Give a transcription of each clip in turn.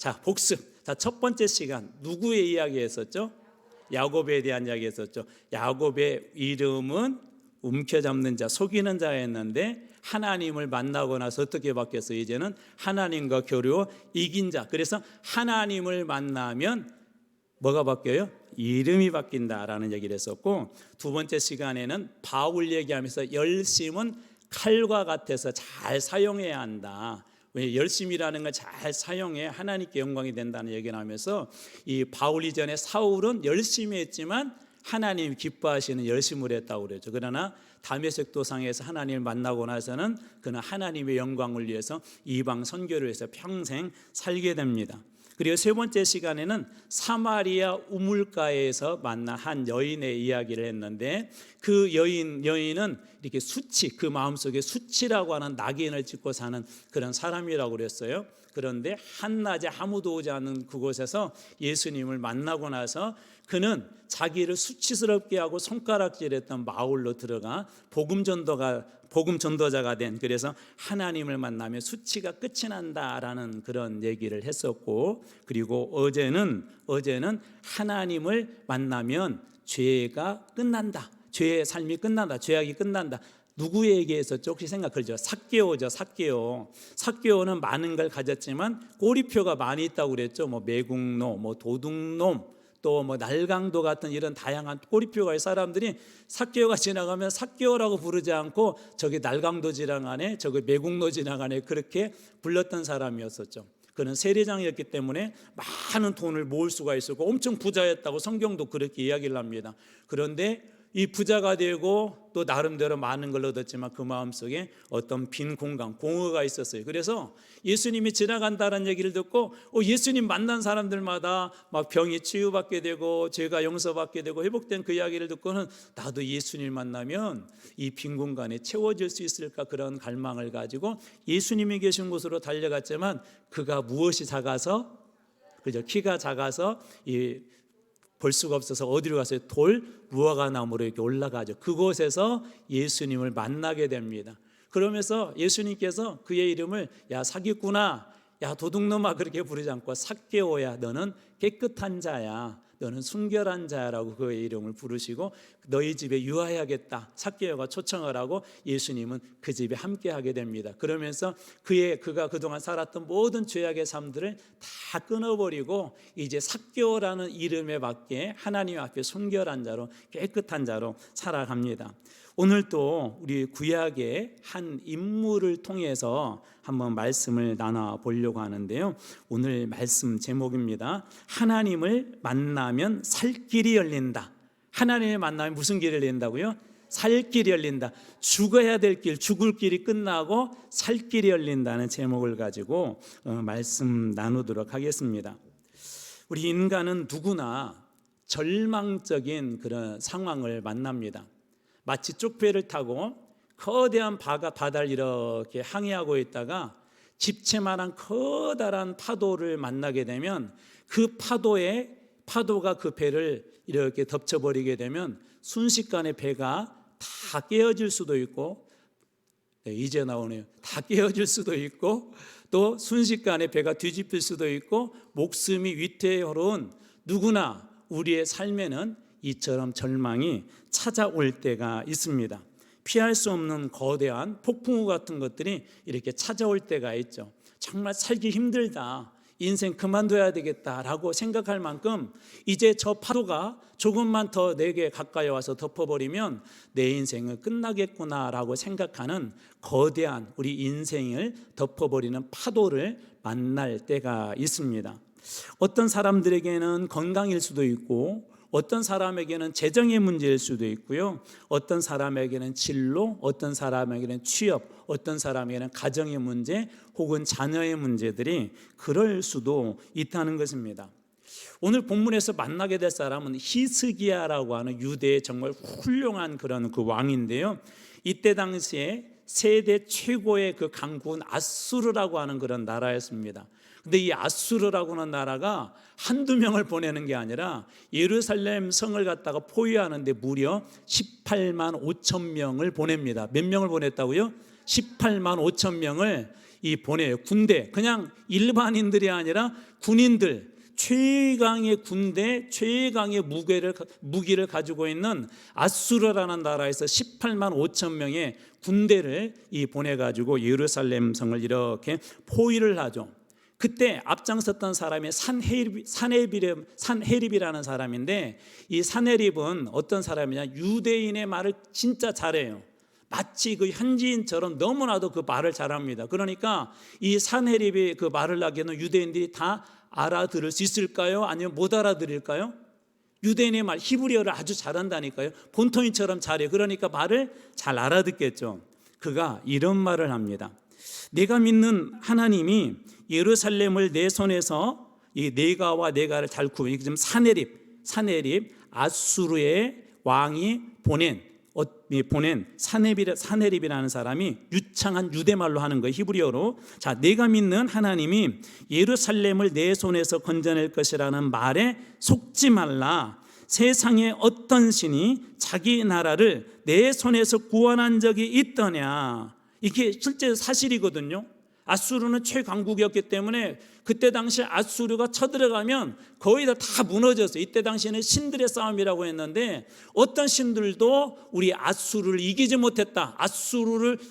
자, 복습. 자, 첫 번째 시간 누구의 이야기 했었죠? 야곱에 대한 이야기 했었죠. 야곱의 이름은 움켜잡는 자, 속이는 자였는데 하나님을 만나고 나서 어떻게 바뀌었어요? 이제는 하나님과 교류 이긴 자. 그래서 하나님을 만나면 뭐가 바뀌어요? 이름이 바뀐다라는 얘기를 했었고, 두 번째 시간에는 바울 얘기하면서 열심은 칼과 같아서 잘 사용해야 한다. 왜 열심이라는 걸 잘 사용해 하나님께 영광이 된다는 얘기를 하면서, 이 바울 이전에 사울은 열심히 했지만 하나님 기뻐하시는 열심을 했다고 그랬죠. 그러나 다메섹 도상에서 하나님을 만나고 나서는 그는 하나님의 영광을 위해서 이방 선교를 해서 평생 살게 됩니다. 그리고 세 번째 시간에는 사마리아 우물가에서 만난 한 여인의 이야기를 했는데, 그 여인은 이렇게 수치, 그 마음속에 수치라고 하는 낙인을 찍고 사는 그런 사람이라고 그랬어요. 그런데 한낮에 아무도 오지 않는 그곳에서 예수님을 만나고 나서 그는 자기를 수치스럽게 하고 손가락질했던 마을로 들어가 복음 전도자가 된, 그래서 하나님을 만나면 수치가 끝이 난다라는 그런 얘기를 했었고, 그리고 어제는 하나님을 만나면 죄가 끝난다, 죄의 삶이 끝난다, 죄악이 끝난다. 누구에게 했었죠? 혹시 생각하죠? 삭개오죠. 삭개오는 많은 걸 가졌지만 꼬리표가 많이 있다고 그랬죠. 뭐 매국노, 뭐 도둑놈, 또 뭐 날강도 같은 이런 다양한 꼬리표가 있는 사람들이 삭개오가 지나가면 삭개오라고 부르지 않고 저기 날강도 지나가네, 저기 매국노 지나가네, 그렇게 불렀던 사람이었었죠. 그는 세리장이었기 때문에 많은 돈을 모을 수가 있었고 엄청 부자였다고 성경도 그렇게 이야기를 합니다. 그런데 이 부자가 되고 또 나름대로 많은 걸 얻었지만 그 마음속에 어떤 빈 공간, 공허가 있었어요. 그래서 예수님이 지나간다는 얘기를 듣고 예수님 만난 사람들마다 막 병이 치유받게 되고 죄가 용서받게 되고 회복된 그 이야기를 듣고는 나도 예수님 만나면 이 빈 공간에 채워질 수 있을까, 그런 갈망을 가지고 예수님이 계신 곳으로 달려갔지만 그가 무엇이 작아서, 그죠? 키가 작아서 볼 수가 없어서 어디로 갔어요? 돌 무화과 나무로 이렇게 올라가죠. 그곳에서 예수님을 만나게 됩니다. 그러면서 예수님께서 그의 이름을 야 사기꾼아, 야 도둑놈아 그렇게 부르지 않고 삭개오야, 너는 깨끗한 자야, 너는 순결한 자라고 그의 이름을 부르시고 너희 집에 유하여야겠다, 삭개오가 초청을 하고 예수님은 그 집에 함께하게 됩니다. 그러면서 그가 그동안 살았던 모든 죄악의 삶들을 다 끊어버리고 이제 삭개오라는 이름에 맞게 하나님 앞에 순결한 자로, 깨끗한 자로 살아갑니다. 오늘 또 우리 구약의 한 인물을 통해서 한번 말씀을 나눠보려고 하는데요. 오늘 말씀 제목입니다. 하나님을 만나면 살 길이 열린다. 하나님을 만나면 무슨 길이 열린다고요? 살 길이 열린다. 죽어야 될 길, 죽을 길이 끝나고 살 길이 열린다는 제목을 가지고 말씀 나누도록 하겠습니다. 우리 인간은 누구나 절망적인 그런 상황을 만납니다. 마치 쪽배를 타고 거대한 바다를 이렇게 항해하고 있다가 집채만한 커다란 파도를 만나게 되면 그 파도가 그 배를 이렇게 덮쳐버리게 되면 순식간에 배가 다 깨어질 수도 있고, 이제 나오네요. 다 깨어질 수도 있고, 또 순식간에 배가 뒤집힐 수도 있고, 목숨이 위태로운 누구나 우리의 삶에는 이처럼 절망이 찾아올 때가 있습니다. 피할 수 없는 거대한 폭풍우 같은 것들이 이렇게 찾아올 때가 있죠. 정말 살기 힘들다, 인생 그만둬야 되겠다라고 생각할 만큼 이제 저 파도가 조금만 더 내게 가까이 와서 덮어버리면 내 인생은 끝나겠구나라고 생각하는 거대한 우리 인생을 덮어버리는 파도를 만날 때가 있습니다. 어떤 사람들에게는 건강일 수도 있고, 어떤 사람에게는 재정의 문제일 수도 있고요, 어떤 사람에게는 진로, 어떤 사람에게는 취업, 어떤 사람에게는 가정의 문제 혹은 자녀의 문제들이 그럴 수도 있다는 것입니다. 오늘 본문에서 만나게 될 사람은 히스기야라고 하는 유대의 정말 훌륭한 그런 그 왕인데요, 이때 당시에 세대 최고의 그 강국은 아수르라고 하는 그런 나라였습니다. 근데 이 아수르라고 하는 나라가 한두 명을 보내는 게 아니라 예루살렘 성을 갖다가 포위하는데 무려 18만 5천 명을 보냅니다. 몇 명을 보냈다고요? 18만 5천 명을 이 보내요. 군대, 그냥 일반인들이 아니라 군인들, 최강의 군대, 최강의 무기를 가지고 있는 아수르라는 나라에서 18만 5천 명의 군대를 보내가지고 예루살렘 성을 이렇게 포위를 하죠. 그때 앞장섰던 사람이 산헤립이라는 사람인데, 이 산헤립은 어떤 사람이냐, 유대인의 말을 진짜 잘해요. 마치 그 현지인처럼 너무나도 그 말을 잘합니다. 그러니까 이 산헤립이 그 말을 하기에는 유대인들이 다 알아들을 수 있을까요? 아니면 못 알아들을까요? 유대인의 말, 히브리어를 아주 잘한다니까요. 본토인처럼 잘해요. 그러니까 말을 잘 알아듣겠죠. 그가 이런 말을 합니다. 내가 믿는 하나님이 예루살렘을 내 손에서, 이 네가와 네가를 잘 구분, 지금 산헤립 아수르의 왕이 보낸 산헤립이라는 사람이 유창한 유대말로 하는 거예요, 히브리어로. 자, 내가 믿는 하나님이 예루살렘을 내 손에서 건져낼 것이라는 말에 속지 말라. 세상에 어떤 신이 자기 나라를 내 손에서 구원한 적이 있더냐. 이게 실제 사실이거든요. 아수르는 최강국이었기 때문에 그때 당시 아수르가 쳐들어가면 거의 다 무너졌어요. 이때 당시에는 신들의 싸움이라고 했는데, 어떤 신들도 우리 아수르를 이기지 못했다,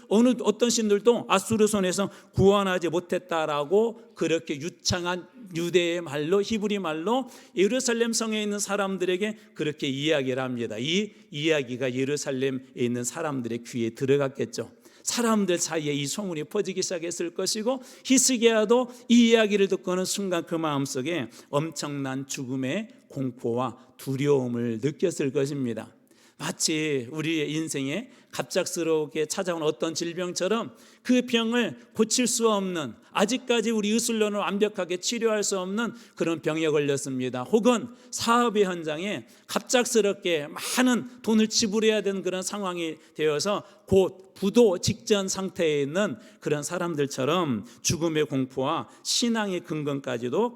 어떤 신들도 아수르 손에서 구원하지 못했다라고, 그렇게 유창한 유대의 말로, 히브리 말로 예루살렘 성에 있는 사람들에게 그렇게 이야기를 합니다. 이 이야기가 예루살렘에 있는 사람들의 귀에 들어갔겠죠. 사람들 사이에 이 소문이 퍼지기 시작했을 것이고, 히스기야도 이 이야기를 듣고는 순간 그 마음속에 엄청난 죽음의 공포와 두려움을 느꼈을 것입니다. 마치 우리의 인생에 갑작스럽게 찾아온 어떤 질병처럼 그 병을 고칠 수 없는, 아직까지 우리 의술로는 완벽하게 치료할 수 없는 그런 병에 걸렸습니다. 혹은 사업의 현장에 갑작스럽게 많은 돈을 지불해야 되는 그런 상황이 되어서 곧 부도 직전 상태에 있는 그런 사람들처럼 죽음의 공포와 신앙의 근간까지도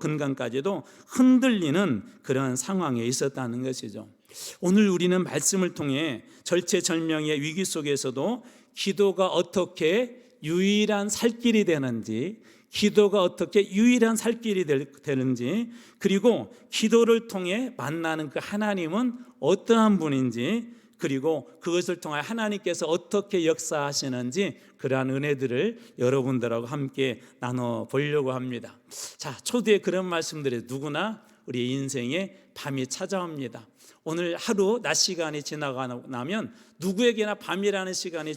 흔들리는 그런 상황에 있었다는 것이죠. 오늘 우리는 말씀을 통해 절체절명의 위기 속에서도 기도가 어떻게 유일한 살 길이 되는지, 그리고 기도를 통해 만나는 그 하나님은 어떠한 분인지, 그리고 그것을 통해 하나님께서 어떻게 역사하시는지, 그러한 은혜들을 여러분들하고 함께 나눠보려고 합니다. 자, 초대에 그런 말씀들이 누구나 우리 인생에 밤이 찾아옵니다. 오늘 하루 낮 시간이 지나가 나면 누구에게나 밤이라는 시간이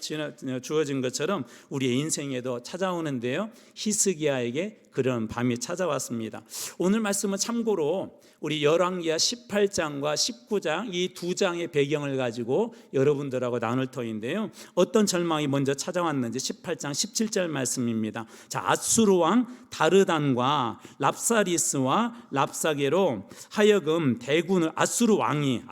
주어진 것처럼 우리의 인생에도 찾아오는데요, 히스기야에게 그런 밤이 찾아왔습니다. 오늘 말씀은 참고로 우리 열왕기하 18장과 19장 이 두 장의 배경을 가지고 여러분들하고 나눌 터인데요, 어떤 절망이 먼저 찾아왔는지 18장 17절 말씀입니다. 자, 아수르 왕 다르단과 랍사리스와 랍사게로 하여금 대군을, 아수르 왕이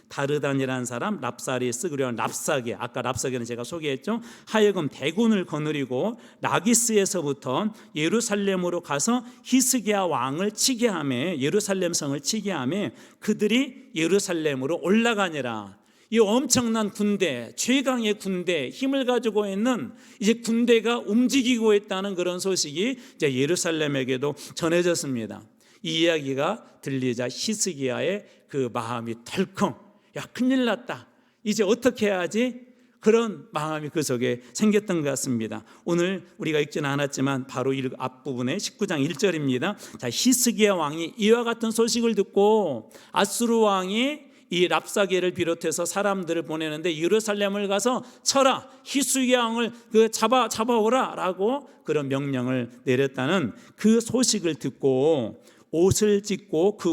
다르단이라는 사람, 랍사리스, 그리고 랍사게, 아까 랍사게는 제가 소개했죠. 하여금 대군을 거느리고 라기스에서부터 예루살렘으로 가서 히스기야 왕을 치게 하며, 예루살렘 성을 치게 하며 그들이 예루살렘으로 올라가니라. 이 엄청난 군대, 최강의 군대, 힘을 가지고 있는 이제 군대가 움직이고 있다는 그런 소식이 이제 예루살렘에게도 전해졌습니다. 이 이야기가 들리자 히스기야의 그 마음이 덜컹, 야, 큰일 났다, 이제 어떻게 해야지, 그런 마음이 그 속에 생겼던 것 같습니다. 오늘 우리가 읽지는 않았지만 바로 이 앞부분에 19장 1절입니다. 자, 히스기야 왕이 이와 같은 소식을 듣고 아수르 왕이 이 랍사게를 비롯해서 사람들을 보내는데, 예루살렘을 가서 쳐라, 히스기야 왕을 잡아오라 라고 그런 명령을 내렸다는 그 소식을 듣고 그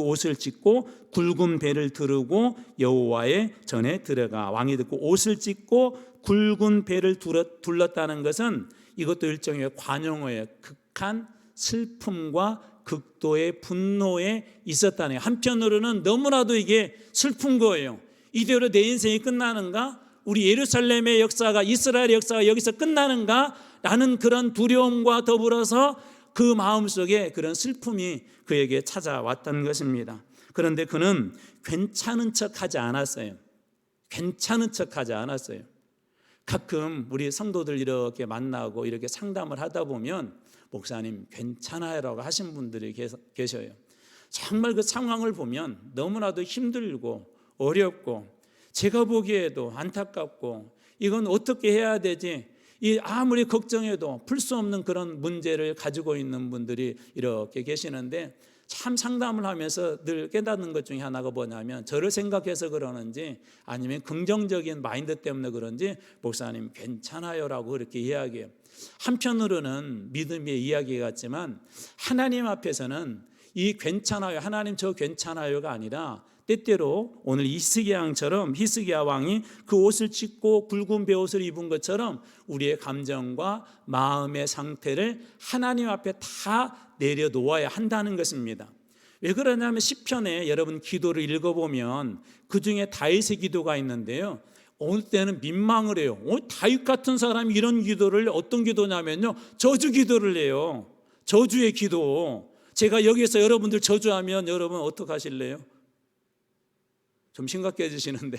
옷을 찢고 굵은 배를 두르고 여호와의 전에 들어가. 왕이 듣고 옷을 찢고 굵은 배를 둘렀다는 것은 이것도 일종의 관용어예요. 극한 슬픔과 극도의 분노에 있었다는 거예요. 한편으로는 너무나도 이게 슬픈 거예요. 이대로 내 인생이 끝나는가? 우리 예루살렘의 역사가, 이스라엘의 역사가 여기서 끝나는가? 라는 그런 두려움과 더불어서 그 마음속에 그런 슬픔이 그에게 찾아왔던 것입니다. 그런데 그는 괜찮은 척하지 않았어요. 가끔 우리 성도들 이렇게 만나고 이렇게 상담을 하다 보면 목사님 괜찮아요라고 하신 분들이 계셔요. 정말 그 상황을 보면 너무나도 힘들고 어렵고 제가 보기에도 안타깝고 이건 어떻게 해야 되지? 이 아무리 걱정해도 풀 수 없는 그런 문제를 가지고 있는 분들이 이렇게 계시는데 참 상담을 하면서 늘 깨닫는 것 중에 하나가 뭐냐면 저를 생각해서 그러는지 아니면 긍정적인 마인드 때문에 그런지 목사님 괜찮아요라고 그렇게 이야기해요. 한편으로는 믿음의 이야기 같지만 하나님 앞에서는 이 괜찮아요, 하나님 저 괜찮아요가 아니라 때때로 오늘 히스기야 왕이 그 옷을 찢고 굵은 베옷을 입은 것처럼 우리의 감정과 마음의 상태를 하나님 앞에 다 내려놓아야 한다는 것입니다. 왜 그러냐면 시편에 여러분 기도를 읽어보면 그중에 다윗의 기도가 있는데요, 어느 때는 민망을 해요. 다윗 같은 사람이 이런 기도를, 어떤 기도냐면요, 저주 기도를 해요. 저주의 기도. 제가 여기서 여러분들 저주하면 여러분 어떡하실래요? 좀 심각해지시는데.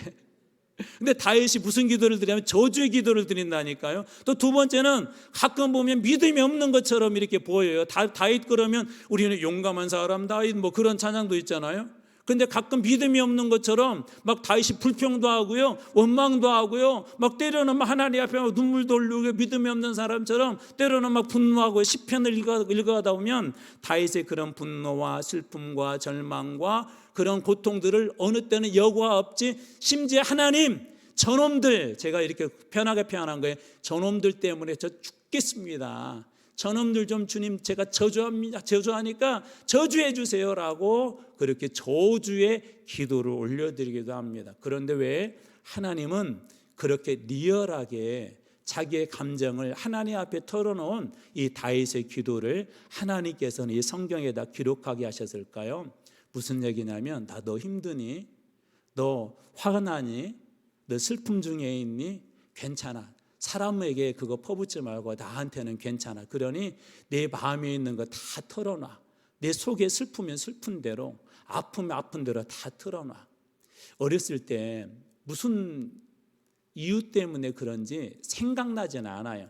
근데 다윗이 무슨 기도를 드리냐면 저주의 기도를 드린다니까요. 또 두 번째는 가끔 보면 믿음이 없는 것처럼 이렇게 보여요. 다윗 그러면 우리는 용감한 사람 다윗 뭐 그런 찬양도 있잖아요. 근데 가끔 믿음이 없는 것처럼 막 다윗이 불평도 하고요, 원망도 하고요, 막 때로는 막 하나님 앞에 막 눈물도 흘리고 믿음이 없는 사람처럼 때로는 막 분노하고 시편을 읽어가다 보면 다윗의 그런 분노와 슬픔과 절망과 그런 고통들을 어느 때는 여과 없지, 심지어 하나님 저놈들, 제가 이렇게 편하게 표현한 거예요. 저놈들 때문에 저 죽겠습니다. 저놈들 좀 주님 제가 저주하니까 저주해 주세요라고 그렇게 저주의 기도를 올려드리기도 합니다. 그런데 왜 하나님은 그렇게 리얼하게 자기의 감정을 하나님 앞에 털어놓은 이 다윗의 기도를 하나님께서는 이 성경에다 기록하게 하셨을까요? 무슨 얘기냐면 나 너 힘드니? 너 화가 나니? 너 슬픔 중에 있니? 괜찮아. 사람에게 그거 퍼붓지 말고 나한테는 괜찮아. 그러니 내 마음에 있는 거 다 털어놔. 내 속에 슬프면 슬픈 대로, 아프면 아픈 대로 다 털어놔. 어렸을 때 무슨 이유 때문에 그런지 생각나지는 않아요.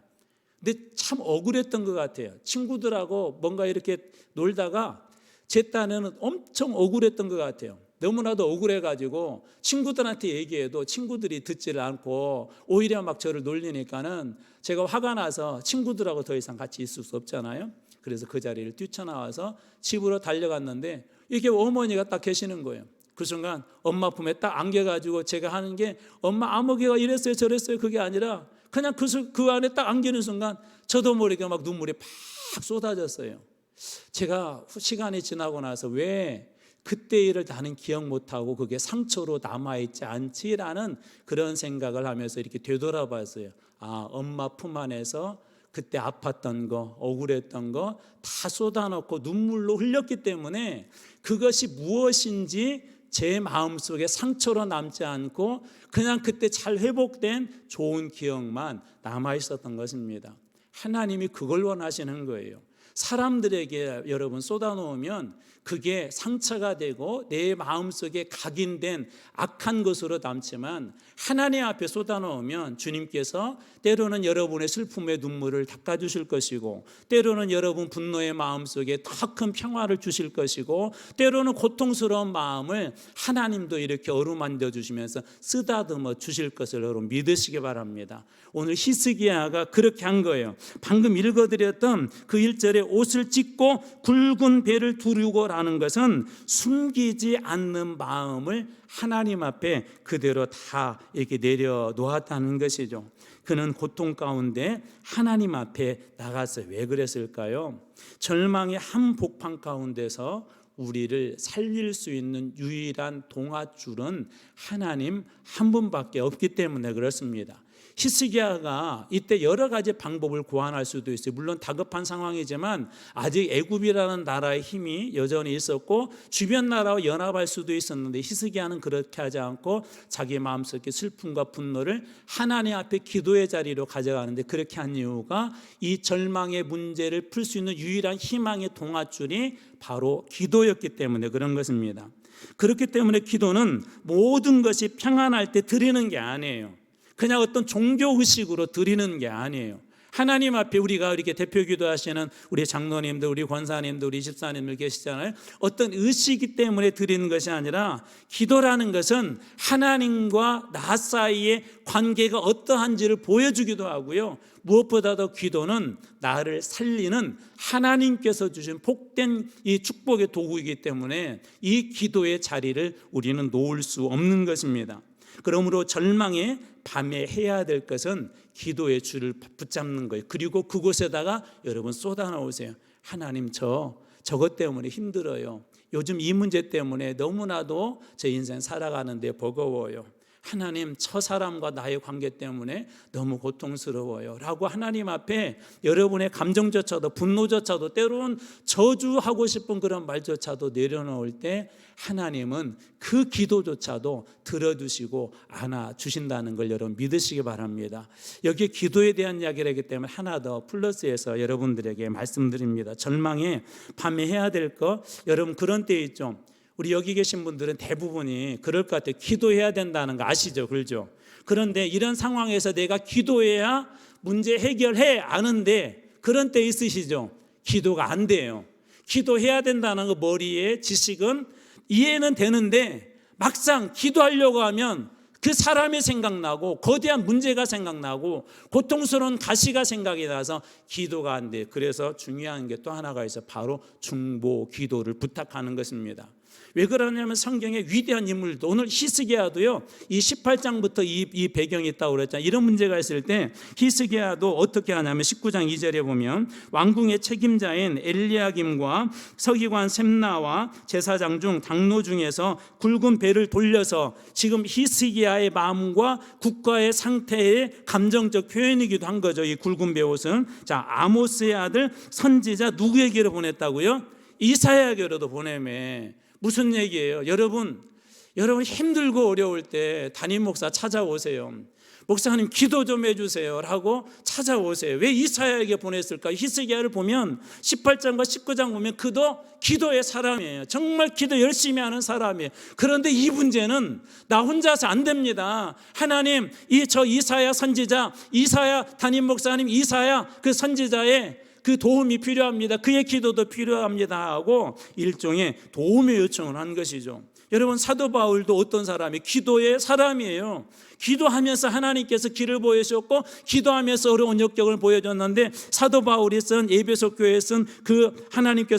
근데 참 억울했던 것 같아요. 친구들하고 뭔가 이렇게 놀다가 제 딴에는 엄청 억울했던 것 같아요. 너무나도 억울해가지고 친구들한테 얘기해도 친구들이 듣지를 않고 오히려 막 저를 놀리니까는 제가 화가 나서 친구들하고 더 이상 같이 있을 수 없잖아요. 그래서 그 자리를 뛰쳐나와서 집으로 달려갔는데 이렇게 어머니가 딱 계시는 거예요. 그 순간 엄마 품에 딱 안겨가지고 제가 하는 게 엄마 아무개가 이랬어요 저랬어요 그게 아니라 그냥 그 안에 딱 안기는 순간 저도 모르게 막 눈물이 팍 쏟아졌어요. 제가 시간이 지나고 나서 왜 그때 일을 나는 기억 못하고 그게 상처로 남아있지 않지라는 그런 생각을 하면서 이렇게 되돌아봤어요. 아, 엄마 품 안에서 그때 아팠던 거, 억울했던 거 다 쏟아놓고 눈물로 흘렸기 때문에 그것이 무엇인지 제 마음속에 상처로 남지 않고 그냥 그때 잘 회복된 좋은 기억만 남아있었던 것입니다. 하나님이 그걸 원하시는 거예요. 사람들에게 여러분 쏟아놓으면 그게 상처가 되고 내 마음속에 각인된 악한 것으로 남지만 하나님 앞에 쏟아놓으면 주님께서 때로는 여러분의 슬픔의 눈물을 닦아주실 것이고 때로는 여러분 분노의 마음속에 더 큰 평화를 주실 것이고 때로는 고통스러운 마음을 하나님도 이렇게 어루만져 주시면서 쓰다듬어 주실 것을 여러분 믿으시기 바랍니다. 오늘 히스기야가 그렇게 한 거예요. 방금 읽어드렸던 그 1절에 옷을 찢고 굵은 배를 두르고라는 것은 숨기지 않는 마음을 하나님 앞에 그대로 다 이렇게 내려놓았다는 것이죠. 그는 고통 가운데 하나님 앞에 나갔어요. 왜 그랬을까요? 절망의 한복판 가운데서 우리를 살릴 수 있는 유일한 동아줄은 하나님 한 분밖에 없기 때문에 그렇습니다. 히스기야가 이때 여러 가지 방법을 고안할 수도 있어요. 물론 다급한 상황이지만 아직 애굽이라는 나라의 힘이 여전히 있었고 주변 나라와 연합할 수도 있었는데 히스기야는 그렇게 하지 않고 자기 마음속의 슬픔과 분노를 하나님 앞에 기도의 자리로 가져가는데 그렇게 한 이유가 이 절망의 문제를 풀 수 있는 유일한 희망의 동아줄이 바로 기도였기 때문에 그런 것입니다. 그렇기 때문에 기도는 모든 것이 평안할 때 드리는 게 아니에요. 그냥 어떤 종교 의식으로 드리는 게 아니에요. 하나님 앞에 우리가 이렇게 대표 기도하시는 우리 장로님들, 우리 권사님들, 우리 집사님들 계시잖아요. 어떤 의식이 때문에 드리는 것이 아니라 기도라는 것은 하나님과 나 사이의 관계가 어떠한지를 보여주기도 하고요. 무엇보다도 기도는 나를 살리는 하나님께서 주신 복된 이 축복의 도구이기 때문에 이 기도의 자리를 우리는 놓을 수 없는 것입니다. 그러므로 절망의 밤에 해야 될 것은 기도의 줄을 붙잡는 거예요. 그리고 그곳에다가 여러분 쏟아놓으세요. 하나님, 저것 때문에 힘들어요. 요즘 이 문제 때문에 너무나도 제 인생 살아가는데 버거워요. 하나님, 저 사람과 나의 관계 때문에 너무 고통스러워요 라고 하나님 앞에 여러분의 감정조차도, 분노조차도, 때로는 저주하고 싶은 그런 말조차도 내려놓을 때 하나님은 그 기도조차도 들어주시고 안아주신다는 걸 여러분 믿으시기 바랍니다. 여기에 기도에 대한 이야기를 하기 때문에 하나 더 플러스해서 여러분들에게 말씀드립니다. 절망에 밤에 해야 될 거, 여러분 그런 때 있죠. 우리 여기 계신 분들은 대부분이 그럴 것 같아요. 기도해야 된다는 거 아시죠? 그렇죠? 그런데 이런 상황에서 내가 기도해야 문제 해결해 아는데 그런 때 있으시죠? 기도가 안 돼요. 기도해야 된다는 거 머리에 지식은 이해는 되는데 막상 기도하려고 하면 그 사람이 생각나고 거대한 문제가 생각나고 고통스러운 가시가 생각이 나서 기도가 안 돼요. 그래서 중요한 게 또 하나가 있어. 바로 중보 기도를 부탁하는 것입니다. 왜 그러냐면 성경의 위대한 인물도 오늘 히스기야도요, 이 18장부터 이 배경이 있다고 그랬잖아요. 이런 문제가 있을 때 히스기야도 어떻게 하냐면 19장 2절에 보면 왕궁의 책임자인 엘리야김과 서기관 셈나와 제사장 중 장로 중에서 굵은 배를 돌려서, 지금 히스기야의 마음과 국가의 상태의 감정적 표현이기도 한 거죠. 이 굵은 배옷은. 자, 아모스의 아들 선지자 누구에게로 보냈다고요? 이사야에게로도 보내매. 무슨 얘기예요? 여러분 힘들고 어려울 때 담임 목사 찾아오세요. 목사님 기도 좀 해주세요 라고 찾아오세요. 왜 이사야에게 보냈을까? 히스기야를 보면 18장과 19장 보면 그도 기도의 사람이에요. 정말 기도 열심히 하는 사람이에요. 그런데 이 문제는 나 혼자서 안 됩니다. 하나님, 저 이사야 선지자, 이사야 담임 목사님, 이사야 그 선지자의 그 도움이 필요합니다. 그의 기도도 필요합니다 하고 일종의 도움의 요청을 한 것이죠. 여러분, 사도 바울도 어떤 사람이 기도의 사람이에요. 기도하면서 하나님께서 길을 보여주셨고 기도하면서 어려운 역경을 보여줬는데, 사도 바울이 쓴 에베소 교회에 쓴 그 하나님께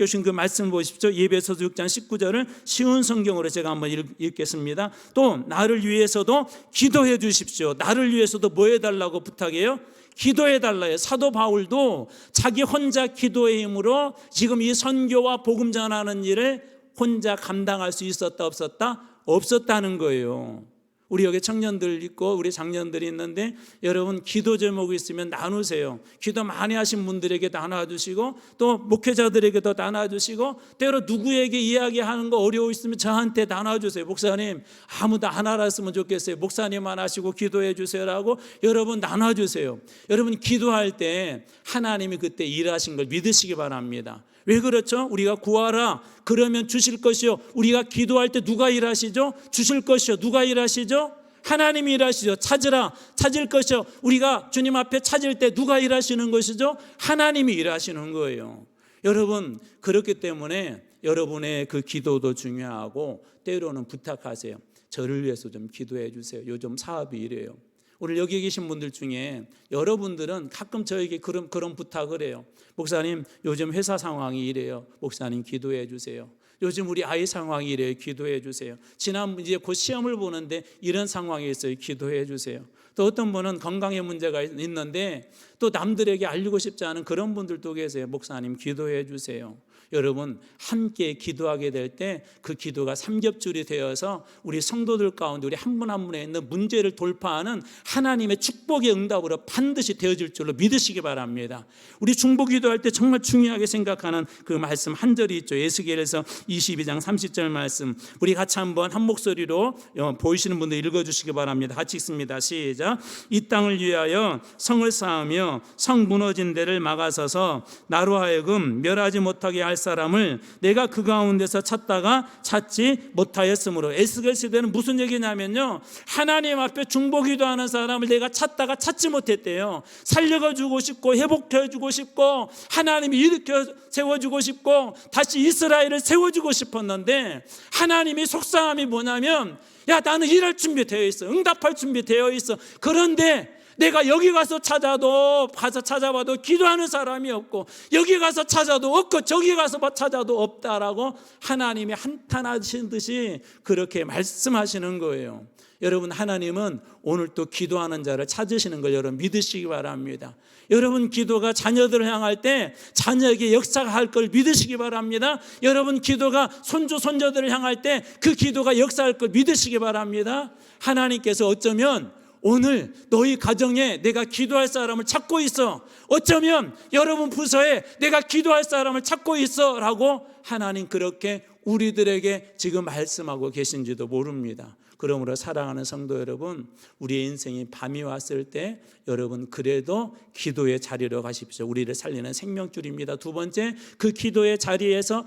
주신 그 말씀 보십시오. 에베소서 6장 19절을 쉬운 성경으로 제가 한번 읽겠습니다. 또 나를 위해서도 기도해 주십시오. 나를 위해서도 뭐 해달라고 부탁해요? 기도해달라요. 사도 바울도 자기 혼자 기도의 힘으로 지금 이 선교와 복음 전하는 일을 혼자 감당할 수 있었다 없었다? 없었다는 거예요. 우리 여기 청년들 있고 우리 장년들이 있는데 여러분 기도 제목이 있으면 나누세요. 기도 많이 하신 분들에게 나눠주시고 또 목회자들에게도 나눠주시고, 때로 누구에게 이야기하는 거 어려워 있으면 저한테 나눠주세요. 목사님 아무도 안 알았으면 좋겠어요. 목사님만 하시고 기도해 주세요라고 여러분 나눠주세요. 여러분 기도할 때 하나님이 그때 일하신 걸 믿으시기 바랍니다. 왜 그렇죠? 우리가 구하라 그러면 주실 것이요. 우리가 기도할 때 누가 일하시죠? 주실 것이요. 누가 일하시죠? 하나님이 일하시죠. 찾으라 찾을 것이요. 우리가 주님 앞에 찾을 때 누가 일하시는 것이죠? 하나님이 일하시는 거예요. 여러분, 그렇기 때문에 여러분의 그 기도도 중요하고 때로는 부탁하세요. 저를 위해서 좀 기도해 주세요. 요즘 사업이 이래요. 오늘 여기 계신 분들 중에 여러분들은 가끔 저에게 그런 부탁을 해요. 목사님 요즘 회사 상황이 이래요. 목사님 기도해 주세요. 요즘 우리 아이 상황이 이래요. 기도해 주세요. 지난 이제 곧 시험을 보는데 이런 상황이 있어요. 기도해 주세요. 또 어떤 분은 건강에 문제가 있는데 또 남들에게 알리고 싶지 않은 그런 분들도 계세요. 목사님 기도해 주세요. 여러분 함께 기도하게 될 때 그 기도가 삼겹줄이 되어서 우리 성도들 가운데 우리 한 분 한 분에 있는 문제를 돌파하는 하나님의 축복의 응답으로 반드시 되어질 줄로 믿으시기 바랍니다. 우리 중보 기도할 때 정말 중요하게 생각하는 그 말씀 한 절이 있죠. 에스겔에서 22장 30절 말씀, 우리 같이 한번 한 목소리로 보이시는 분들 읽어주시기 바랍니다. 같이 읽습니다. 시작. 이 땅을 위하여 성을 쌓으며 하여 성 무너진 데를 막아서서 나로 하여금 멸하지 못하게 할 사람을 내가 그 가운데서 찾다가 찾지 못하였으므로. 에스겔 시대는 무슨 얘기냐면요, 하나님 앞에 중보기도하는 사람을 내가 찾다가 찾지 못했대요. 살려주고 싶고 회복해주고 싶고 하나님이 일으켜 세워주고 싶고 다시 이스라엘을 세워주고 싶었는데, 하나님이 속상함이 뭐냐면, 야, 나는 일할 준비 되어 있어, 응답할 준비 되어 있어. 그런데 내가 여기 가서 찾아봐도 기도하는 사람이 없고, 여기 가서 찾아도 없고, 저기 가서 찾아도 없다라고 하나님이 한탄하신 듯이 그렇게 말씀하시는 거예요. 여러분, 하나님은 오늘 또 기도하는 자를 찾으시는 걸 여러분 믿으시기 바랍니다. 여러분 기도가 자녀들을 향할 때 자녀에게 역사할 걸 믿으시기 바랍니다. 여러분 기도가 손주 손녀들을 향할 때 그 기도가 역사할 걸 믿으시기 바랍니다. 하나님께서 어쩌면 오늘 너희 가정에 내가 기도할 사람을 찾고 있어, 어쩌면 여러분 부서에 내가 기도할 사람을 찾고 있어 라고 하나님 그렇게 우리들에게 지금 말씀하고 계신지도 모릅니다. 그러므로 사랑하는 성도 여러분, 우리의 인생이 밤이 왔을 때 여러분 그래도 기도의 자리로 가십시오. 우리를 살리는 생명줄입니다. 두 번째, 그 기도의 자리에서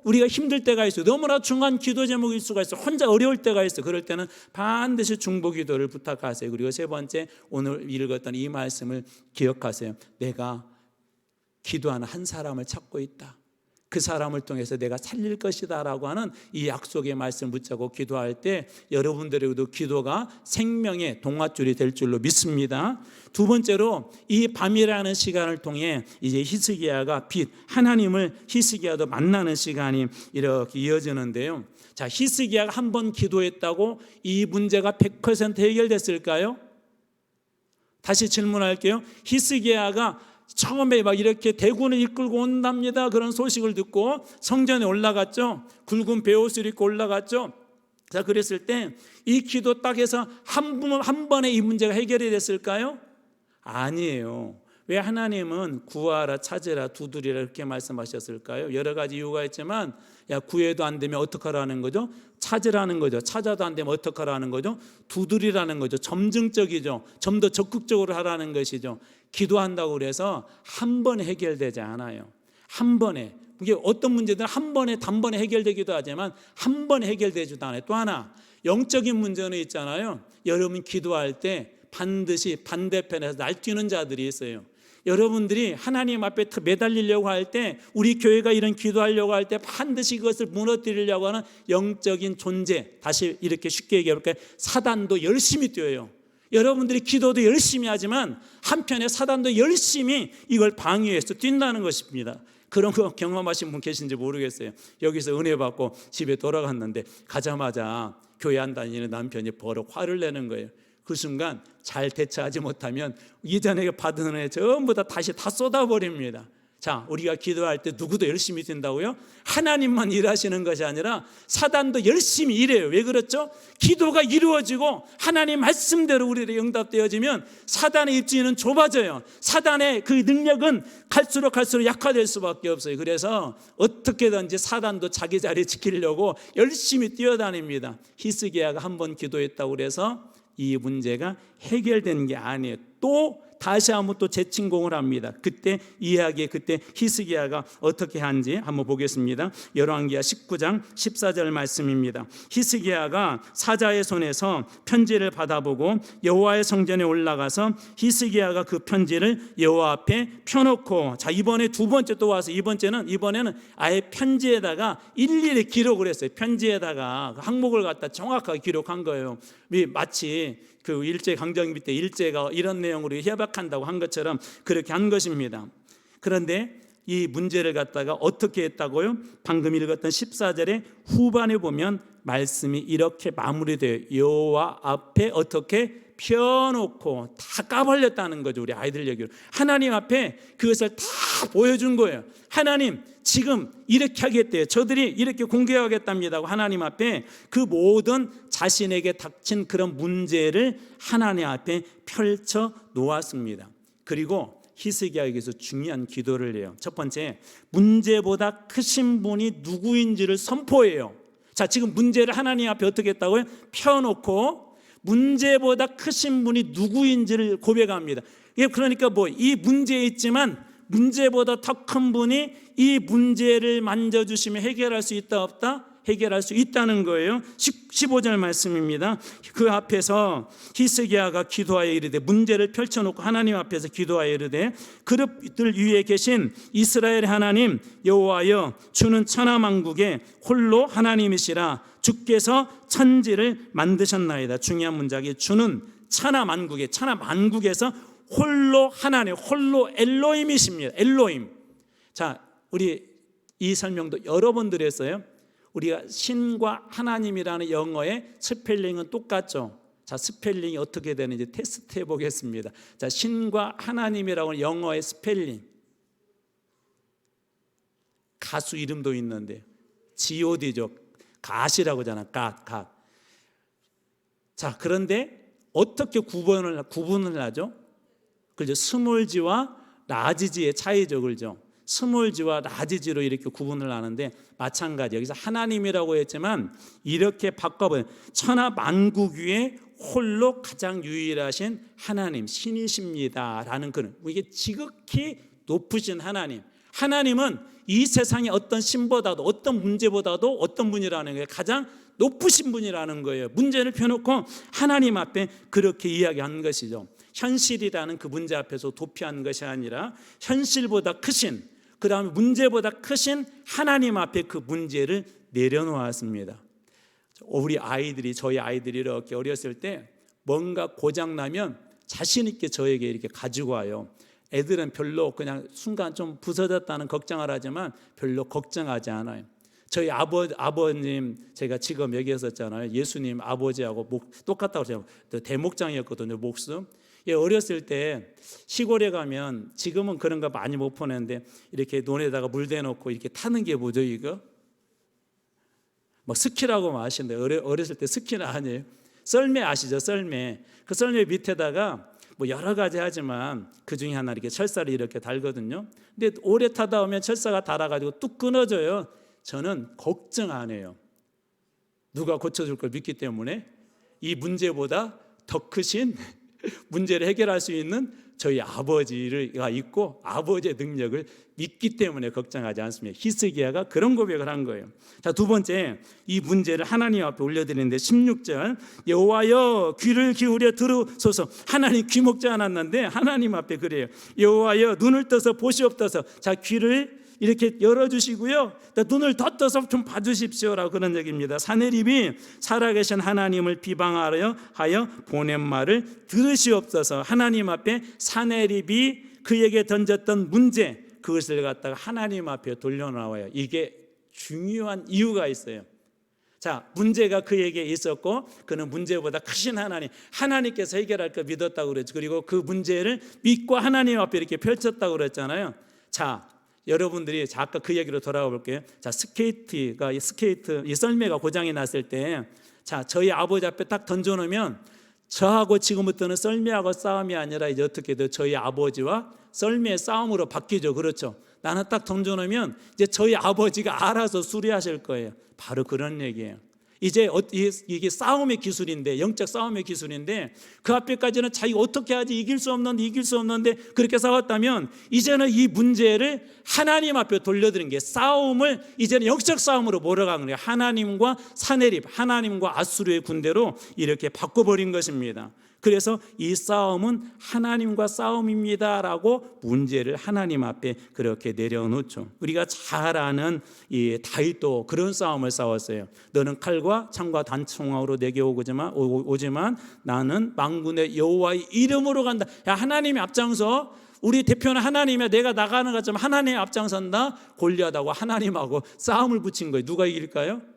우리가 힘들 때가 있어요. 너무나 중요한 기도 제목일 수가 있어요. 혼자 어려울 때가 있어요. 그럴 때는 반드시 중보기도를 부탁하세요. 그리고 세 번째, 오늘 읽었던 이 말씀을 기억하세요. 내가 기도하는 한 사람을 찾고 있다, 그 사람을 통해서 내가 살릴 것이다 라고 하는 이 약속의 말씀을 붙잡고 기도할 때 여러분들에게도 기도가 생명의 동아줄이 될 줄로 믿습니다. 두 번째로, 이 밤이라는 시간을 통해 이제 히스기야가 하나님을 히스기야도 만나는 시간이 이렇게 이어지는데요. 자, 히스기야가 한 번 기도했다고 이 문제가 100% 해결됐을까요? 다시 질문할게요. 히스기야가 처음에 막 이렇게 대군을 이끌고 온답니다. 그런 소식을 듣고 성전에 올라갔죠. 굵은 베옷을 입고 올라갔죠. 자, 그랬을 때 이 기도 딱 해서 한 번에 이 문제가 해결이 됐을까요? 아니에요. 왜 하나님은 구하라, 찾으라, 두드리라 이렇게 말씀하셨을까요? 여러 가지 이유가 있지만, 야, 구해도 안 되면 어떡하라는 거죠? 찾으라는 거죠. 찾아도 안 되면 어떡하라는 거죠? 두드리라는 거죠. 점증적이죠. 좀 더 적극적으로 하라는 것이죠. 기도한다고 그래서 한 번에 해결되지 않아요. 한 번에. 이게 어떤 문제들은 한 번에 단번에 해결되기도 하지만 한 번에 해결되지도 않아요. 또 하나, 영적인 문제는 있잖아요. 여러분 기도할 때 반드시 반대편에서 날뛰는 자들이 있어요. 여러분들이 하나님 앞에 매달리려고 할 때, 우리 교회가 이런 기도하려고 할 때 반드시 그것을 무너뜨리려고 하는 영적인 존재, 다시 이렇게 쉽게 얘기해볼까요? 사단도 열심히 뛰어요. 여러분들이 기도도 열심히 하지만 한편에 사단도 열심히 이걸 방해해서 뛴다는 것입니다. 그런 거 경험하신 분 계신지 모르겠어요. 여기서 은혜 받고 집에 돌아갔는데 가자마자 교회 안 다니는 남편이 버럭 화를 내는 거예요. 그 순간 잘 대처하지 못하면 이전에 받은 은혜 전부 다시 쏟아버립니다. 자, 우리가 기도할 때 누구도 열심히 뛴다고요? 하나님만 일하시는 것이 아니라 사단도 열심히 일해요. 왜 그렇죠? 기도가 이루어지고 하나님 말씀대로 우리에게 응답되어지면 사단의 입지는 좁아져요. 사단의 그 능력은 갈수록 약화될 수밖에 없어요. 그래서 어떻게든지 사단도 자기 자리 지키려고 열심히 뛰어다닙니다. 히스기야가 한 번 기도했다고 그래서 이 문제가 해결된 게 아니에요. 또 다시 한번 또 재침공을 합니다. 그때 이야기에 그때 히스기야가 어떻게 한지 한번 보겠습니다. 열왕기하 19장 14절 말씀입니다. 히스기야가 사자의 손에서 편지를 받아보고 여호와의 성전에 올라가서 히스기야가 그 편지를 여호와 앞에 펴놓고, 자, 이번에 두 번째 또 와서 이번에는 아예 편지에다가 일일이 기록을 했어요. 편지에다가 항목을 갖다 정확하게 기록한 거예요. 마치 그 일제강점기 때 일제가 이런 내용으로 협약한다고 한 것처럼 그렇게 한 것입니다. 그런데 이 문제를 갖다가 어떻게 했다고요? 방금 읽었던 14절의 후반에 보면 말씀이 이렇게 마무리돼요. 여호와 앞에 어떻게 펴놓고, 다 까발렸다는 거죠. 우리 아이들 얘기로 하나님 앞에 그것을 다 보여준 거예요. 하나님 지금 이렇게 하겠대요. 저들이 이렇게 공개하겠답니다. 하나님 앞에 그 모든 자신에게 닥친 그런 문제를 하나님 앞에 펼쳐 놓았습니다. 그리고 히스기야에게서 중요한 기도를 해요. 첫 번째, 문제보다 크신 분이 누구인지를 선포해요. 자, 지금 문제를 하나님 앞에 어떻게 했다고요? 펴놓고 문제보다 크신 분이 누구인지를 고백합니다. 예, 그러니까 뭐 이 문제에 있지만 문제보다 더 큰 분이 이 문제를 만져주시면 해결할 수 있다 없다? 해결할 수 있다는 거예요. 15절 말씀입니다. 그 앞에서 히스기야가 기도하여 이르되, 문제를 펼쳐놓고 하나님 앞에서 기도하여 이르되, 그릇들 위에 계신 이스라엘의 하나님 여호와여, 주는 천하만국의 홀로 하나님이시라. 주께서 천지를 만드셨나이다. 중요한 문장이 주는 천하만국에서 홀로 하나님, 홀로 엘로힘이십니다. 엘로힘. 자, 우리 이 설명도 여러 번 드렸어요. 우리가 신과 하나님이라는 영어의 스펠링은 똑같죠. 자, 스펠링이 어떻게 되는지 테스트 해보겠습니다. 자, 신과 하나님이라고 하는 영어의 스펠링. 가수 이름도 있는데 God죠. 갓이라고 하잖아. 갓. 자, 그런데 어떻게 구분을 하죠? 그죠? 스몰지와 라지지의 차이죠. 그죠? 스몰지와 라지지로 이렇게 구분을 하는데, 마찬가지 여기서 하나님이라고 했지만 이렇게 바꿔보면 천하만국 위에 홀로 가장 유일하신 하나님, 신이십니다라는 그런, 이게 지극히 높으신 하나님. 하나님은 이 세상의 어떤 신보다도 어떤 문제보다도 어떤 분이라는 거예요. 가장 높으신 분이라는 거예요. 문제를 펴놓고 하나님 앞에 그렇게 이야기하는 것이죠. 현실이라는 그 문제 앞에서 도피한 것이 아니라 현실보다 크신, 그 다음에 문제보다 크신 하나님 앞에 그 문제를 내려놓았습니다. 저희 아이들이 이렇게 어렸을 때 뭔가 고장나면 자신 있게 저에게 이렇게 가지고 와요. 애들은 별로 그냥 순간 좀 부서졌다는 걱정을 하지만 별로 걱정하지 않아요. 저희 아버님, 제가 지금 얘기했었잖아요. 예수님 아버지하고 똑같다고 제가 대목장이었거든요. 목숨. 예, 어렸을 때 시골에 가면, 지금은 그런 거 많이 못 보는데, 이렇게 논에다가 물 대놓고 이렇게 타는 게 뭐죠, 이거? 뭐 스키라고 아시는데, 어렸을 때 스키는 아니에요. 썰매 아시죠? 썰매. 그 썰매 밑에다가 뭐 여러 가지 하지만 그 중에 하나 이렇게 철사를 이렇게 달거든요. 근데 오래 타다 보면 철사가 닳아가지고 뚝 끊어져요. 저는 걱정 안 해요. 누가 고쳐줄 걸 믿기 때문에. 이 문제보다 더 크신 문제를 해결할 수 있는 저희 아버지가 있고 아버지의 능력을 믿기 때문에 걱정하지 않습니다. 히스기야가 그런 고백을 한 거예요. 자, 두 번째, 이 문제를 하나님 앞에 올려드리는데 16절, 여호와여 귀를 기울여 들으소서. 하나님 귀 먹지 않았는데 하나님 앞에 그래요. 여호와여 눈을 떠서 보시옵소서. 자, 귀를 이렇게 열어주시고요, 눈을 더 떠서 좀 봐주십시오라고 그런 얘기입니다. 사내립이 살아계신 하나님을 비방하여 보낸 말을 들으시옵소서. 하나님 앞에 사내립이 그에게 던졌던 문제, 그것을 갖다가 하나님 앞에 돌려놓아요. 이게 중요한 이유가 있어요. 자, 문제가 그에게 있었고 그는 문제보다 크신 하나님께서 해결할 거 믿었다고 그랬죠. 그리고 그 문제를 믿고 하나님 앞에 이렇게 펼쳤다고 그랬잖아요. 자, 여러분들이 아까 그 얘기로 돌아가 볼게요. 자, 이 썰매가 고장이 났을 때, 자, 저희 아버지 앞에 딱 던져놓으면 저하고 지금부터는 썰매하고 싸움이 아니라 이제 어떻게 돼요? 저희 아버지와 썰매의 싸움으로 바뀌죠. 그렇죠? 나는 딱 던져놓으면 이제 저희 아버지가 알아서 수리하실 거예요. 바로 그런 얘기예요. 이제 이게 싸움의 기술인데, 영적 싸움의 기술인데, 그 앞에까지는 자기가 어떻게 하지 이길 수 없는데 그렇게 싸웠다면, 이제는 이 문제를 하나님 앞에 돌려드린 게, 싸움을 이제는 영적 싸움으로 몰아가는 거예요. 하나님과 사내립, 하나님과 아수르의 군대로 이렇게 바꿔버린 것입니다. 그래서 이 싸움은 하나님과 싸움입니다라고 문제를 하나님 앞에 그렇게 내려놓죠. 우리가 잘 아는 이 다윗도 그런 싸움을 싸웠어요. 너는 칼과 창과 단총으로 내게 오지만 나는 만군의 여호와의 이름으로 간다. 야, 하나님의 앞장서. 우리 대표는 하나님이야. 내가 나가는 것처럼 하나님의 앞장선다. 골리앗하고 하나님하고 싸움을 붙인 거예요. 누가 이길까요?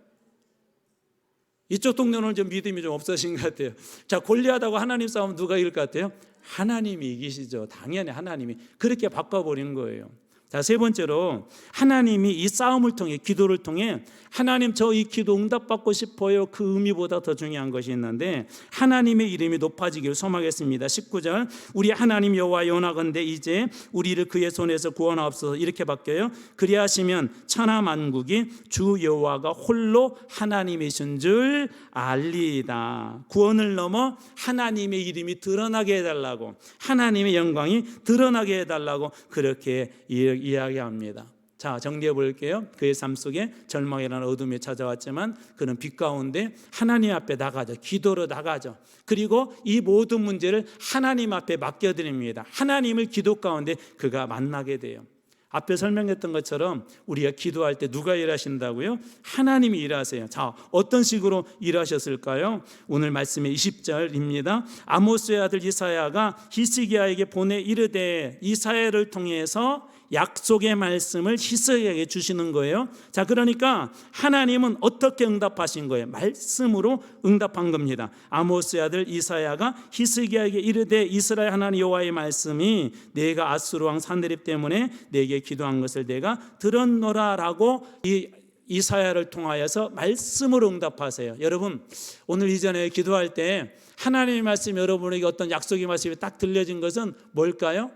이쪽 동료는 좀 믿음이 좀 없으신 것 같아요. 자, 골리앗하고 하나님 싸움 누가 이길 것 같아요? 하나님이 이기시죠. 당연히 하나님이. 그렇게 바꿔버리는 거예요. 자, 세 번째로 하나님이 이 싸움을 통해, 기도를 통해 하나님 저 이 기도 응답받고 싶어요, 그 의미보다 더 중요한 것이 있는데 하나님의 이름이 높아지기를 소망했습니다. 19절 우리 하나님 여호와 원하건대 이제 우리를 그의 손에서 구원하옵소서. 이렇게 바뀌어요. 그리하시면 천하 만국이 주 여호와가 홀로 하나님이신 줄 알리이다. 구원을 넘어 하나님의 이름이 드러나게 해달라고, 하나님의 영광이 드러나게 해달라고 그렇게 이야기합니다. 자, 정리해 볼게요. 그의 삶 속에 절망이라는 어둠이 찾아왔지만 그는 빛 가운데 하나님 앞에 나가죠. 기도로 나가죠. 그리고 이 모든 문제를 하나님 앞에 맡겨드립니다. 하나님을 기도 가운데 그가 만나게 돼요. 앞에 설명했던 것처럼 우리가 기도할 때 누가 일하신다고요? 하나님이 일하세요. 자, 어떤 식으로 일하셨을까요? 오늘 말씀의 20절입니다. 아모스의 아들 이사야가 히스기야에게 보내 이르되, 이사야를 통해서 약속의 말씀을 히스기야에게 주시는 거예요. 자, 그러니까 하나님은 어떻게 응답하신 거예요? 말씀으로 응답한 겁니다. 아모스의 아들 이사야가 히스기야에게 이르되, 이스라엘 하나님 여호와의 말씀이 내가 아수르 왕 산헤립 때문에 내게 기도한 것을 내가 들었노라라고 이 이사야를 통하여서 말씀으로 응답하세요. 여러분, 오늘 이전에 기도할 때 하나님의 말씀이 여러분에게 어떤 약속의 말씀이 딱 들려진 것은 뭘까요?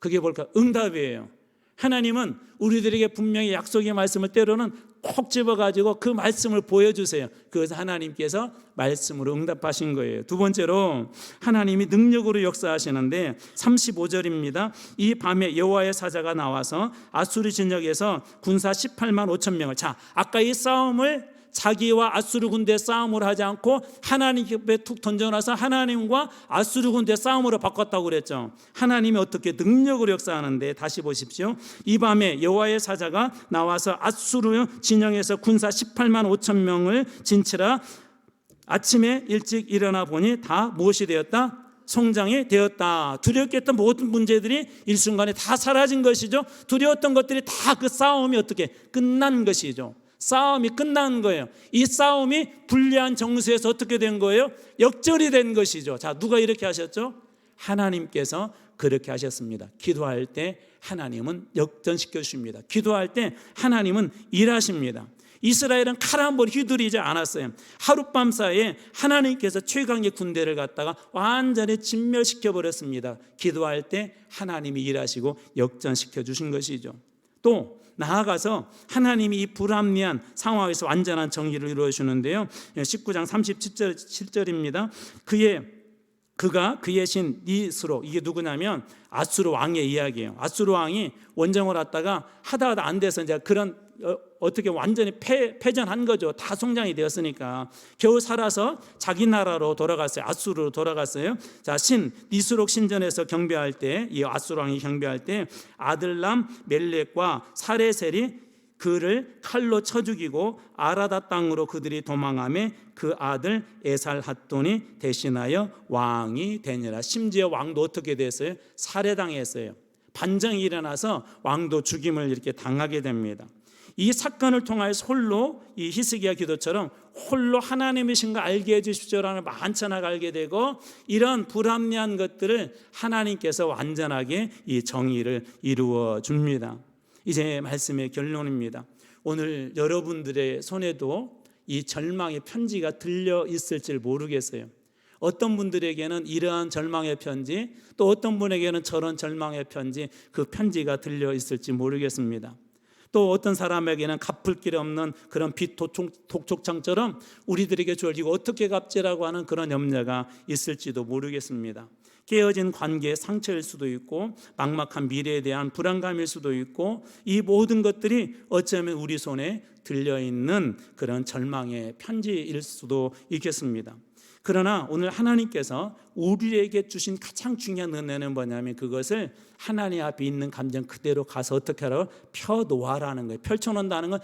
그게 뭘까요? 응답이에요. 하나님은 우리들에게 분명히 약속의 말씀을 때로는 콕 집어가지고 그 말씀을 보여주세요. 그래서 하나님께서 말씀으로 응답하신 거예요. 두 번째로 하나님이 능력으로 역사하시는데 35절입니다. 이 밤에 여호와의 사자가 나와서 아수르 진영에서 군사 18만 5천 명을, 자, 아까 이 싸움을 자기와 아수르 군대 싸움을 하지 않고 하나님 곁에 툭 던져놔서 하나님과 아수르 군대 싸움으로 바꿨다고 그랬죠. 하나님이 어떻게 능력으로 역사하는데 다시 보십시오. 이 밤에 여호와의 사자가 나와서 아수르 진영에서 군사 18만 5천 명을 진치라. 아침에 일찍 일어나 보니 다 무엇이 되었다? 성장이 되었다. 두렵게 했던 모든 문제들이 일순간에 다 사라진 것이죠. 두려웠던 것들이 다 그 싸움이 어떻게 끝난 것이죠. 싸움이 끝난 거예요. 이 싸움이 불리한 정세에서 어떻게 된 거예요? 역전이 된 것이죠. 자, 누가 이렇게 하셨죠? 하나님께서 그렇게 하셨습니다. 기도할 때 하나님은 역전시켜 주십니다. 기도할 때 하나님은 일하십니다. 이스라엘은 칼 한 번 휘두르지 않았어요. 하룻밤 사이에 하나님께서 최강의 군대를 갖다가 완전히 진멸시켜 버렸습니다. 기도할 때 하나님이 일하시고 역전시켜 주신 것이죠. 또 나아가서 하나님이 이 불합리한 상황에서 완전한 정의를 이루어 주는데요. 19장 37절입니다. 그가 그의 신 니스로, 이게 누구냐면 아수르 왕의 이야기예요. 아수르 왕이 원정을 왔다가 하다 안 돼서 이제 그런 어떻게 완전히 패전한 거죠. 다 성장이 되었으니까 겨우 살아서 자기 나라로 돌아갔어요. 아수르로 돌아갔어요. 자, 신 니스록 신전에서 경배할 때, 이 아수르 왕이 경배할 때 아들람 멜렉과 사레셀이 그를 칼로 쳐 죽이고 아라다 땅으로 그들이 도망하며 그 아들 에살핫돈이 대신하여 왕이 되니라. 심지어 왕도 어떻게 됐어요? 살해당했어요. 반정이 일어나서 왕도 죽임을 이렇게 당하게 됩니다. 이 사건을 통하여서 홀로 이 히스기야 기도처럼 홀로 하나님이신 거 알게 해주십시오라는 만천하가 알게 되고, 이런 불합리한 것들을 하나님께서 완전하게 이 정의를 이루어 줍니다. 이제 말씀의 결론입니다. 오늘 여러분들의 손에도 이 절망의 편지가 들려 있을지 모르겠어요. 어떤 분들에게는 이러한 절망의 편지, 또 어떤 분에게는 저런 절망의 편지, 그 편지가 들려 있을지 모르겠습니다. 또 어떤 사람에게는 갚을 길 없는 그런 빚 독촉장처럼 우리들에게 주어지고 어떻게 갚지라고 하는 그런 염려가 있을지도 모르겠습니다. 깨어진 관계의 상처일 수도 있고 막막한 미래에 대한 불안감일 수도 있고, 이 모든 것들이 어쩌면 우리 손에 들려있는 그런 절망의 편지일 수도 있겠습니다. 그러나 오늘 하나님께서 우리에게 주신 가장 중요한 은혜는 뭐냐면, 그것을 하나님 앞에 있는 감정 그대로 가서 어떻게 하라고? 펴놓아라는 거예요. 펼쳐놓는다는 건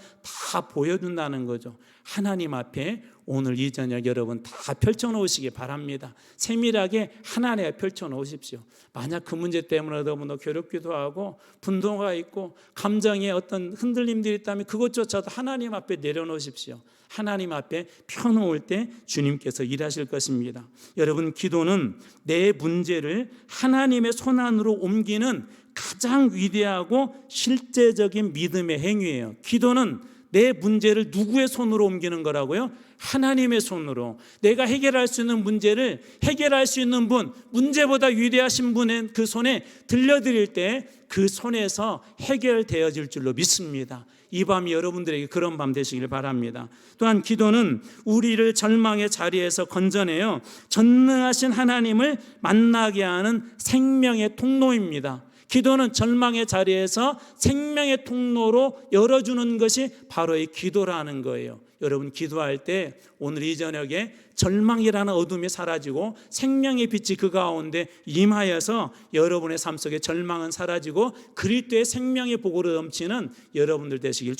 다 보여준다는 거죠. 하나님 앞에 오늘 이 저녁 여러분 다 펼쳐놓으시기 바랍니다. 세밀하게 하나님 앞에 펼쳐놓으십시오. 만약 그 문제 때문에 너무나 괴롭기도 하고 분노가 있고 감정에 어떤 흔들림들이 있다면 그것조차도 하나님 앞에 내려놓으십시오. 하나님 앞에 펴놓을 때 주님께서 일하실 것입니다. 여러분, 기도는 내 문제를 하나님의 손안으로 옮기는 가장 위대하고 실제적인 믿음의 행위예요. 기도는 내 문제를 누구의 손으로 옮기는 거라고요? 하나님의 손으로. 내가 해결할 수 있는 문제를 해결할 수 있는 분, 문제보다 위대하신 분의 그 손에 들려드릴 때 그 손에서 해결되어질 줄로 믿습니다. 이 밤이 여러분들에게 그런 밤 되시길 바랍니다. 또한 기도는 우리를 절망의 자리에서 건져내어 전능하신 하나님을 만나게 하는 생명의 통로입니다. 기도는 절망의 자리에서 생명의 통로로 열어주는 것이 바로 이 기도라는 거예요. 여러분 기도할 때 오늘 이 저녁에 절망이라는 어둠이 사라지고 생명의 빛이 그 가운데 임하여서 여러분의 삶 속에 절망은 사라지고 그리스도의 생명의 복으로 넘치는 여러분들 되시길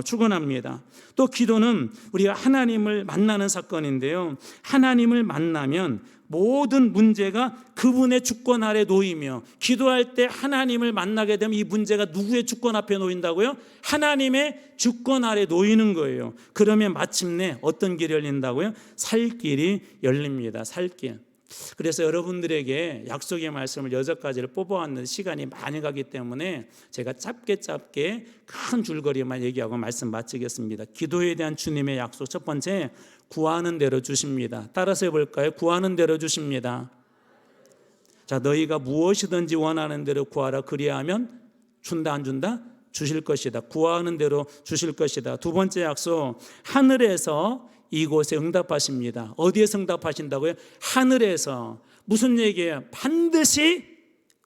축원합니다. 또 기도는 우리가 하나님을 만나는 사건인데요. 하나님을 만나면 모든 문제가 그분의 주권 아래 놓이며, 기도할 때 하나님을 만나게 되면 이 문제가 누구의 주권 앞에 놓인다고요? 하나님의 주권 아래 놓이는 거예요. 그러면 마침내 어떤 길이 열린다고요? 살 길이 열립니다. 살 길. 그래서 여러분들에게 약속의 말씀을 6가지를 뽑아왔는데 시간이 많이 가기 때문에 제가 짧게 큰 줄거리만 얘기하고 말씀 마치겠습니다. 기도에 대한 주님의 약속, 첫 번째, 구하는 대로 주십니다. 따라서 해볼까요? 구하는 대로 주십니다. 자, 너희가 무엇이든지 원하는 대로 구하라. 그리하면 준다 안 준다? 주실 것이다. 구하는 대로 주실 것이다. 두 번째 약속, 하늘에서 이곳에 응답하십니다. 어디에서 응답하신다고요? 하늘에서. 무슨 얘기예요? 반드시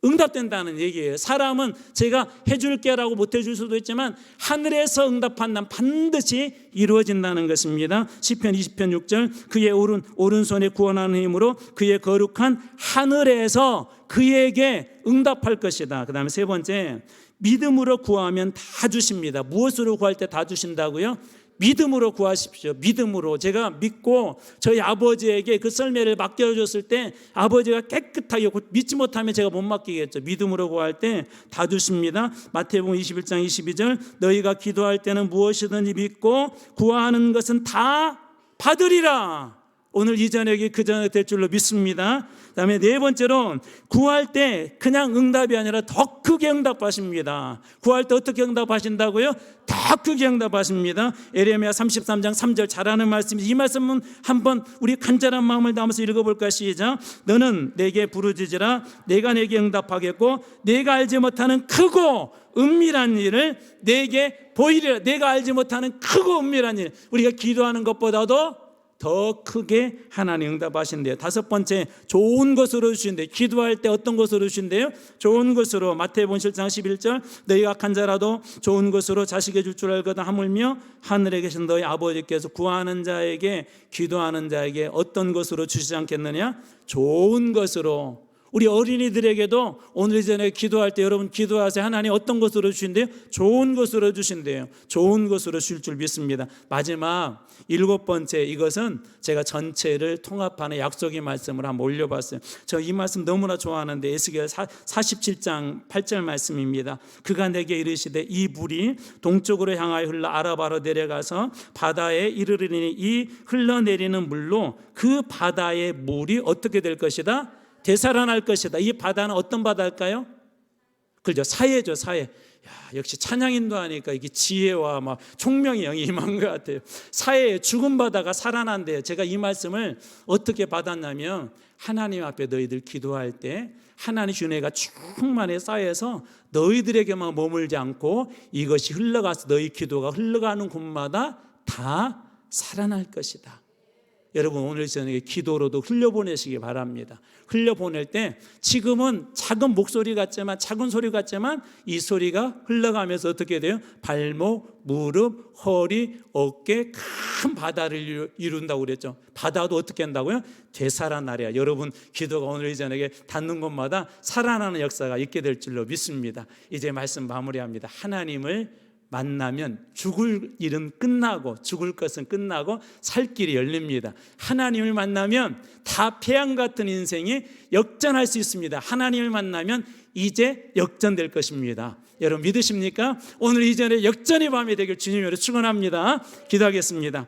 응답된다는 얘기예요. 사람은 제가 해줄게라고 못 해줄 수도 있지만 하늘에서 응답한다면 반드시 이루어진다는 것입니다. 시편 20편 6절, 그의 오른손에 구원하는 힘으로 그의 거룩한 하늘에서 그에게 응답할 것이다. 그 다음에 세 번째, 믿음으로 구하면 다 주십니다. 무엇으로 구할 때 다 주신다고요? 믿음으로 구하십시오. 믿음으로. 제가 믿고 저희 아버지에게 그 썰매를 맡겨줬을 때 아버지가 깨끗하게, 믿지 못하면 제가 못 맡기겠죠. 믿음으로 구할 때 다 주십니다. 마태복음 21장 22절, 너희가 기도할 때는 무엇이든지 믿고 구하는 것은 다 받으리라. 오늘 이 저녁이 그 저녁 될 줄로 믿습니다. 그 다음에 네 번째로, 구할 때 그냥 응답이 아니라 더 크게 응답하십니다. 구할 때 어떻게 응답하신다고요? 더 크게 응답하십니다. 에레미야 33장 3절, 잘하는 말씀이, 이 말씀은 한번 우리 간절한 마음을 담아서 읽어볼까? 시작. 너는 내게 부르짖으라. 내가 내게 응답하겠고 내가 알지 못하는 크고 은밀한 일을 내게 보이리라. 내가 알지 못하는 크고 은밀한 일, 우리가 기도하는 것보다도 더 크게 하나님 응답하신대요. 다섯 번째, 좋은 것으로 주신대요. 기도할 때 어떤 것으로 주신대요? 좋은 것으로. 마태복음 7장 11절, 너희가 악한 자라도 좋은 것으로 자식에 줄 줄 알거든. 하물며 하늘에 계신 너희 아버지께서 구하는 자에게, 기도하는 자에게 어떤 것으로 주시지 않겠느냐? 좋은 것으로. 우리 어린이들에게도 오늘 전에 기도할 때 여러분 기도하세요. 하나님 어떤 것으로 주신대요? 좋은 것으로 주신대요. 좋은 것으로 주실 줄 믿습니다. 마지막 7번째, 이것은 제가 전체를 통합하는 약속의 말씀을 한번 올려봤어요. 저 이 말씀 너무나 좋아하는데 에스겔 47장 8절 말씀입니다. 그가 내게 이르시되 이 물이 동쪽으로 향하여 흘러 아라바로 내려가서 바다에 이르르니 이 흘러내리는 물로 그 바다의 물이 어떻게 될 것이다? 되살아날 것이다. 이 바다는 어떤 바다일까요? 그죠? 사해죠, 사해. 야, 역시 찬양인도 하니까 이게 지혜와 막 총명의 영이 임한 것 같아요. 사해에 죽은 바다가 살아난대요. 제가 이 말씀을 어떻게 받았냐면, 하나님 앞에 너희들 기도할 때 하나님 은혜가 충만히 쌓여서 너희들에게만 머물지 않고 이것이 흘러가서 너희 기도가 흘러가는 곳마다 다 살아날 것이다. 여러분 오늘 저녁에 기도로도 흘려보내시기 바랍니다. 흘려보낼 때 지금은 작은 목소리 같지만, 작은 소리 같지만 이 소리가 흘러가면서 어떻게 돼요? 발목, 무릎, 허리, 어깨, 큰 바다를 이룬다고 그랬죠. 바다도 어떻게 한다고요? 되살아나랴. 여러분 기도가 오늘 저녁에 닿는 곳마다 살아나는 역사가 있게 될 줄로 믿습니다. 이제 말씀 마무리합니다. 하나님을 만나면 죽을 일은 끝나고, 죽을 것은 끝나고 살 길이 열립니다. 하나님을 만나면 다 패양 같은 인생이 역전할 수 있습니다. 하나님을 만나면 이제 역전될 것입니다. 여러분 믿으십니까? 오늘 이전에 역전의 밤이 되길 주님으로 축원합니다. 기도하겠습니다.